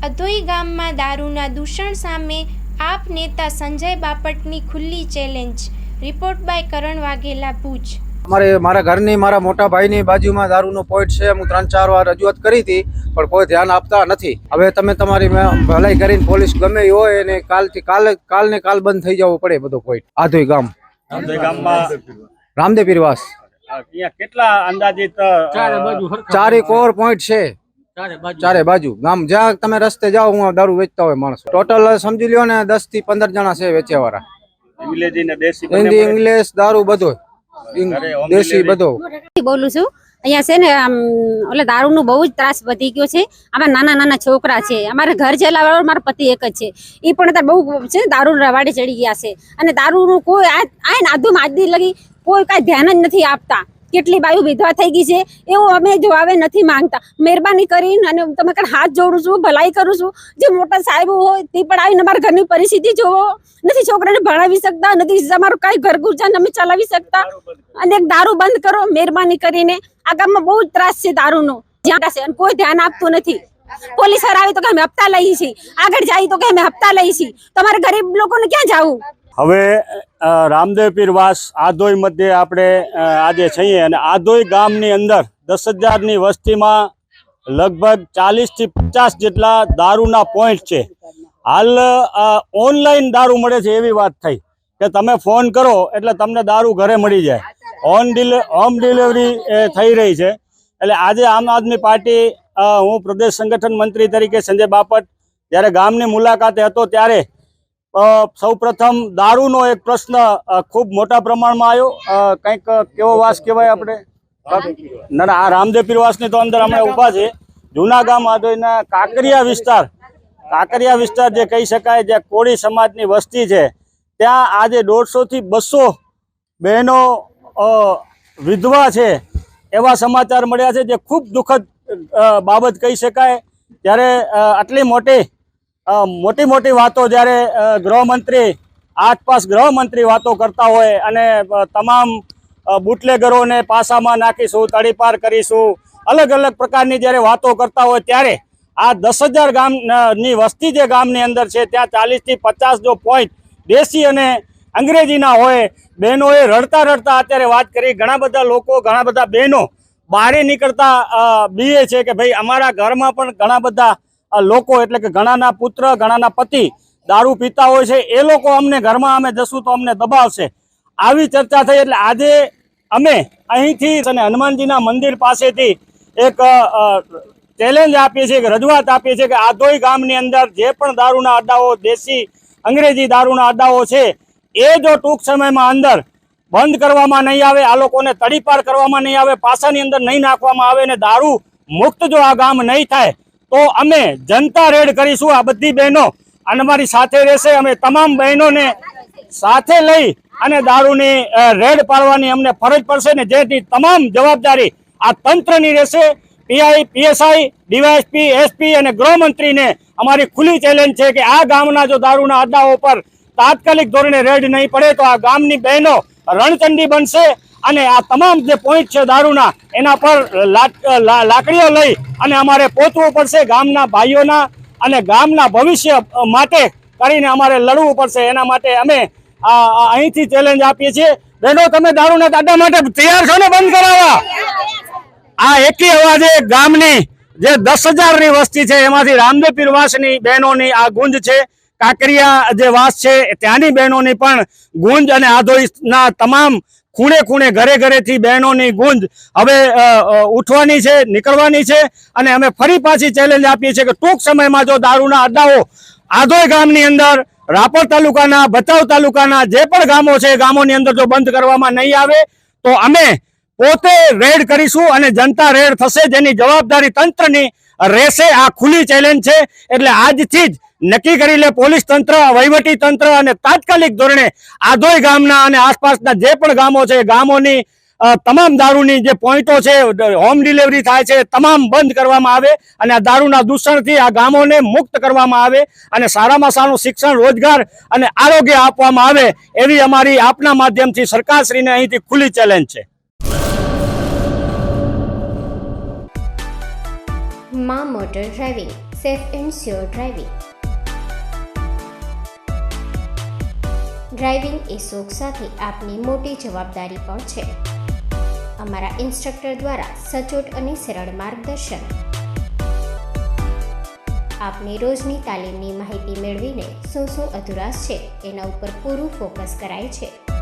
અધોઈ ગામમાં દારૂના દૂષણ સામે આપ નેતા સંજય બાપટની ખુલ્લી ચેલેન્જ। રિપોર્ટ બાય કરણ વાઘેલા, ભુજ। મારા ઘરની મારા મોટા ભાઈની બાજુમાં દારૂનો પોઈન્ટ છે। હું 3-4 વાર રજૂઆત કરી હતી પણ કોઈ ધ્યાન આપતા નથી। હવે તમે તમારી ભલાઈ કરીને પોલીસ ગમે એ હોય અને કાલ બંધ થઈ જવું પડે બધો પોઈન્ટ। આધોઈ ગામમાં રામદેવ પીરવાસ કેટલા અંદાજિત 4 કોર પોઈન્ટ છે ચારે બાજુ ગામ। જ્યાં તમે રસ્તે જાઓ હું દારૂ વેચતા હોય માણસો। ટોટલ સમજી લ્યો ને 10 થી 15 જણા છે વેચવા વાળા। અંગ્રેજી ને દેશી હિન્દી ઇંગ્લિશ દારૂ બધો દેશી બધો બોલું છું। અહીંયા છે ને એટલે દારૂનું બહુ જ ત્રાસ વધી ગયો છે। આમાં નાના નાના છોકરા છે। અમારા ઘર ચલાવવા મારા પતિ એક જ છે, એ પણ અત્યારે બહુ છે દારૂ રવાડે ચડી ગયા છે અને દારૂનું કોઈ આ આધુમ આદિ લગી કોઈ કાંઈ ધ્યાન જ નથી આપતા। કેટલી બાયુ વિધવા થઈ ગઈ છે એવું અમે જો આવે નથી માંગતા। મહેરબાની કરીને અને તમે કાંઈ હાથ જોડું છું, ભલાઈ કરું છું, જે મોટા સાહેબ હોય તે પણ આવીને અમારા ઘરની પરિસ્થિતિ જોવો। નથી છોકરાને ભણાવી શકતા, નથી અમારું કાંઈ ઘર ગુજાર અમે ચલાવી શકતા અને દારૂ બંધ કરો મહેરબાની કરીને। આ ગામમાં બહુ જ ત્રાસ છે દારૂનો, જ્યાં છે અને કોઈ ધ્યાન આપતું નથી। પોલીસ આવે તો કે અમે હપ્તા લઈએ છીએ, આગળ જાય તો કે અમે હપ્તા લઈએ છીએ, તમારે ગરીબ લોકોને ક્યાં જવું? હવે રામદેવ પીરવાસ આધોઈ મધ્યે આપણે આજે છીએ અને આધોઈ ગામની અંદર 10,000ની વસ્તીમાં લગભગ 40 થી 50 જેટલા દારૂના પોઈન્ટ છે। હાલ ઓનલાઈન દારૂ મળે છે એવી વાત થઈ કે તમે ફોન કરો એટલે તમને દારૂ ઘરે મળી જાય। હોમ ડિલિવરી થઈ રહી છે। એટલે આજે આમ આદમી પાર્ટી હું પ્રદેશ સંગઠન મંત્રી તરીકે સંજય બાપટ જ્યારે ગામની મુલાકાતે હતો ત્યારે સૌપ્રથમ દારૂનો એક પ્રશ્ન ખૂબ મોટા પ્રમાણમાં આવ્યો। કંઈક કેવો વાસ કહેવાય આપણે ના આ રામદેવ પીરવાસની તો અંદર અમે ઊભા છે। જૂના ગામ આધોઈના કાંકરિયા વિસ્તાર જે કહી શકાય, જે કોળી સમાજની વસ્તી છે, ત્યાં આજે 150 થી 200 બહેનો વિધવા છે એવા સમાચાર મળ્યા છે, જે ખૂબ દુઃખદ બાબત કહી શકાય। ત્યારે આટલી મોટી વાતો જ્યારે ગૃહમંત્રી આસપાસ ગૃહમંત્રી વાતો કરતા હોય અને તમામ બુટલેગરોને પાસામાં નાખીશું, તડીપાર કરીશું, અલગ અલગ પ્રકારની જ્યારે વાતો કરતા હોય ત્યારે આ 10,000 ગામની વસ્તી જે ગામની અંદર છે ત્યાં 40 થી 50 જો પોઈન્ટ દેશી અને અંગ્રેજીના હોય। બહેનોએ રડતા અત્યારે વાત કરી। ઘણા બધા લોકો, ઘણા બધા બહેનો બહાર નીકળતા બીએ છે કે ભાઈ અમારા ઘરમાં પણ ઘણા બધા લોકો એટલે કે ઘણાના પુત્ર, ઘણાના પતિ દારૂ પીતા હોય છે, એ લોકો અમને ઘરમાં અમે જશું તો અમને દબાવશે। આવી ચર્ચા થઈ એટલે આજે અમે અહીંથી અને હનુમાનજીના મંદિર પાસેથી એક ચેલેન્જ આપીએ છીએ, રજૂઆત આપીએ છીએ કે આધોઈ ગામની અંદર જે પણ દારૂના અડ્ડાઓ, દેશી અંગ્રેજી દારૂના અડ્ડાઓ છે, એ જો ટૂંક સમયમાં અંદર બંધ કરવામાં નહીં આવે, આ લોકોને તડીપાર કરવામાં નહીં આવે, પાસાની અંદર નહીં નાખવામાં આવે અને દારૂ મુક્ત જો આ ગામ નહીં થાય તો અમે જનતા રેડ કરીશું। આ બધી બહેનો અને અમારી સાથે રહેશે। અમે તમામ બહેનોને સાથે લઈ અને દારૂની રેડ પાડવાની અમને ફરજ પડશે ને જેની તમામ જવાબદારી આ તંત્રની રહેશે। પીઆઈ, પીએસઆઈ, ડીવાયએસપી, એસપી અને ગૃહમંત્રીને અમારી ખુલ્લી ચેલેન્જ છે કે આ ગામના જો દારૂના અડ્ડાઓ પર તાત્કાલિક ધોરણે રેડ નહીં પડે તો આ ગામની બહેનો રણચંડી બનશે અને આ તમામ જે પોઈન્ટ છે દારૂના એના પર લાકડીઓ લઈ અને અમારે પહોંચવું પડશે। ગામના ભાઈઓના અને ગામના ભવિષ્ય માટે કરીને અમારે લડવું પડશે। એના માટે અમે અહીંથી ચેલેન્જ આપીએ છીએ। બહેનો, તમે દારૂના અડ્ડા માટે તૈયાર છો ને બંધ કરાવવા? આ એકી અવાજે ગામની જે 10,000ની વસ્તી છે એમાંથી રામદેવ પીરવાસની બહેનોની આ ગુંજ છે, કાંકરિયા જે વાસ છે ત્યાંની બહેનોની પણ ગુંજ અને આધોઈના તમામ ખૂણે ઘરેથી બહેનોની ગુંજ હવે ઉઠવાની છે, નીકળવાની છે અને અમે ફરી પાછી ચેલેન્જ આપીએ છીએ કે ટૂંક સમયમાં જો દારૂના અડ્ડાઓ આધોઈ ગામની અંદર, રાપર તાલુકાના, ભચાઉ તાલુકાના જે પણ ગામો છે, ગામોની અંદર જો બંધ કરવામાં નહીં આવે તો અમે પોતે રેડ કરીશું અને જનતા રેડ થશે, જેની જવાબદારી તંત્રની રહેશે। આ ખુલ્લી ચેલેન્જ છે એટલે આજથી જ નક્કી કરી લે પોલીસ તંત્ર, વહીવટી તંત્ર અને તાત્કાલિક ધોરણે આધોઈ ગામના અને આસપાસના જે પણ ગામો છે, ગામોની તમામ દારૂની જે પોઈન્ટો છે, હોમ ડિલિવરી થાય છે, તમામ બંધ કરવામાં આવે અને આ દારૂના દૂષણથી આ ગામોને મુક્ત કરવામાં આવે અને સારામાં સારું શિક્ષણ, રોજગાર અને આરોગ્ય આપવામાં આવે એવી અમારી આપના માધ્યમથી સરકારશ્રીને અહીંથી ખુલ્લી ચેલેન્જ છે। માં motor driving safe and sure driving. Driving એ શોખ સાથે આપની મોટી જવાબદારી પણ છે. અમારા ઇન્સ્ટ્રક્ટર દ્વારા સચોટ અને સરળ માર્ગદર્શન. આપની રોજની તાલીમની માહિતી મેળવીને શું અધુરાશ છે એના ઉપર પૂરું ફોકસ કરાય છે.